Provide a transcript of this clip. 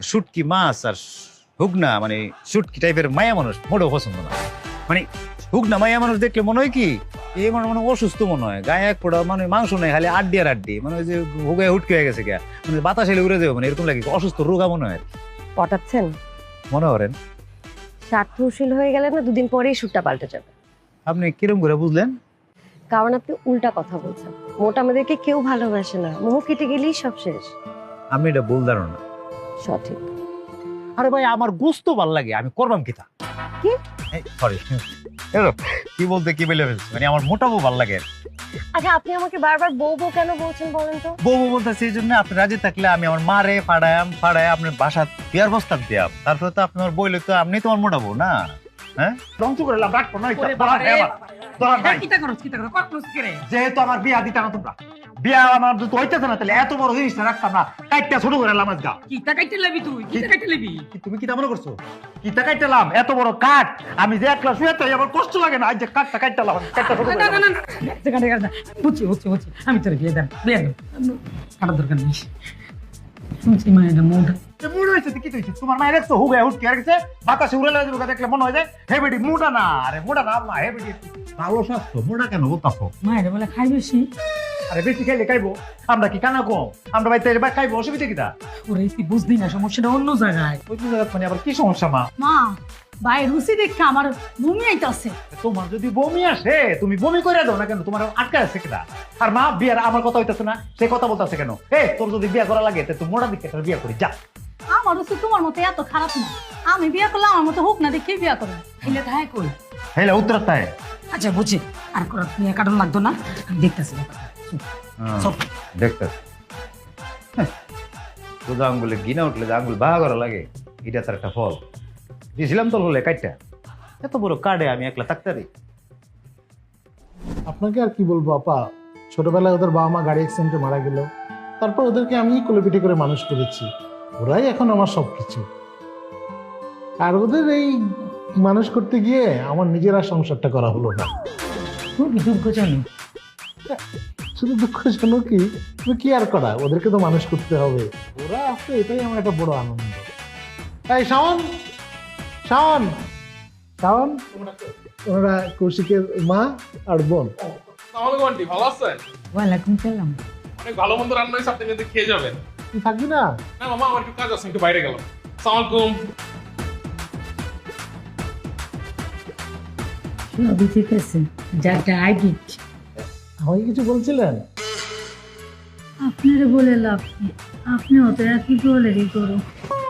শুটকি মাছ আর হুগনা মানে শুটকি টাইপের মায়া মানুষ মোটেও পছন্দ না। মানে হুগনা মায়া মানুষ দেখলে মনে হয় কি এই মানে মানে অসুস্থ মনে হয়, গায়ে এক ফোঁটা মানে মাংস নেই, খালি আড্ডি আর আড্ডি, মানে ওই যে হুগায় হুটকে হয়ে গেছে গা, মানে বাতাস এলে উড়ে যাবে, মানে এরকম লাগে, অসুস্থ রোগা মনে হয়। পটাচ্ছেন? মনে করেন স্বার্থশীল হয়ে গেলে না, দুদিন পরেই সুরটা পাল্টে যাবে। আপনি কিরম করে বুঝলেন? কারণ আপনি উল্টা কথা বলছেন। মোট আমাদেরকে কেউ ভালোবাসে না, মোহ কেটে গেলেই সব শেষ। আমি এটা ভুল ধারণা। সঠিক। আরে ভাই আমার গোস্ত ভাল লাগে, আমি করবাম কিতা? কি? সরি, কি বলতে কি বলে ফেলছি, মানে আমার মোটাবো ভাল লাগে। আচ্ছা, আপনি আমাকে বারবার বউ বউ কেন বলছেন বলেন তো? বউ বউ বলতেছি এই জন্য, আপনি রাজি থাকলে আমি আমার মারে ফাড়ায় আপনার বাসা বিয়ার প্রস্তাব দিয়াম, তারপরে তো আপনার বইলে তো আপনি তোমার মোটাবো না। হ্যাঁ ধ্বংস করে লাভ রাখবো না, যেহেতু আমার বিয়া দিতা না তোমরা, বিয়া আমার তো হইতেছে না, তাহলে এত বড় জিনিসটা রাখতাম না, কাইটটা ছোট করে লাম আজগা। কিতা কাইতে লাবি তুই? কিতা কাইতে লাবি? তুমি কি মনে করছো কিতা কাইটালাম? এত বড় কাঠ আমি যে একলা শুয়ে তাই আমার কষ্ট লাগে না, আজ যে কাঠটা কাইটালাম, কাঠটা ছোট করে না না লাম। না না, কাটে কাটে না। বুঝছি বুঝছি বুঝছি, আমি তোর বিয়ে দেন, বিয়ে দেন, কাটার দরকার নেই। শুনছি মায়ের মুড মুড় হইছে কি হইছে? তোমার মায়ের একটু হুগায় হুটকে আর গেছে, বাতাসে উড়ে লাগে দেখলে মনে হয় যে হেবেডি মুডা না, আরে মুডা না মা, হেবেডি ভালো স্বাস্থ্য, মুডা কেন বলতাছো? মায়ের বলে খাই বেশি। আরে বেশি খাইলে খাইবো, আমরা কি কানা কম? আমরা বাইতে খাইবো, অসুবিধা কিটা? ওরে তুই বুঝলি না, সমস্যাটা অন্য জায়গায়। ওই জায়গা মানে আবার কি সমস্যা মা? মা ভাই রুচি দেখে আমার বমি আইতাছে। তোমার যদি বমি আসে তুমি বমি করে দাও না কেন, তোমার আটকা আছে কিনা? আর মা বিয়ার আমার কথা হইতাছে না, সে কথা বলতাছে কেন? তোর যদি বিয়া করা লাগে তুই মোড়া দিকে একটা বিয়া করি যা। আমার রুচি তোমার মতো এত খারাপ না, আমি বিয়ে করলে আমার মতো হোক না দেখে বিয়ে করবো। হেলে তাই কই? হেলা উত্তরটায় আচ্ছা বুঝছি, আর করার বিয়ে কাটানো লাগতো না, আমি দেখতেছি ব্যাপারটা। চল। দেখতে সোজা আঙ্গুলে গিনা উঠলে যে আঙ্গুল বাহা করা লাগে, এটা তার একটা ফল। দিয়েছিলাম তোর হলে কাটটা, এত বড় কার্ডে আমি একলা থাকতারি। আপনাকে আর কি বলবো আপা, ছোটবেলায় ওদের বাবা মা গাড়ি অ্যাক্সিডেন্টে মারা গেল, তারপর ওদেরকে আমি কোলেপিঠে করে মানুষ করেছি, ওরাই এখন আমার সবকিছু। আর ওদের এই মানুষ করতে গিয়ে আমার নিজের আর সংসারটা করা হলো না। খুবই দুঃখজনক। শুধু দুঃখজনক কি আর করা, ওদেরকে তো মানুষ করতে হবে, ওরা আসছে, এটাই আমার একটা বড় আনন্দ। তাই শাওন শাওন শাওন, ওনারা কৌশিকের মা আর বোন। আসসালামু আলাইকুম আন্টি, ভালো আছেন? ওয়ালাইকুম সালাম। অনেক ভালো মন্দ রান্না হয়েছে, আপনি কিন্তু খেয়ে যাবেন। তুই থাকবি না? না মামা, আমার একটু কাজ আছে, একটু বাইরে গেলাম। আসসালামু আলাইকুম। সবই ঠিক আছে, যাটা আইডি। আমাকে কিছু বলছিলেন? আপনারে বলে লাভ কি, আপনিও তো একই বলেরই করো।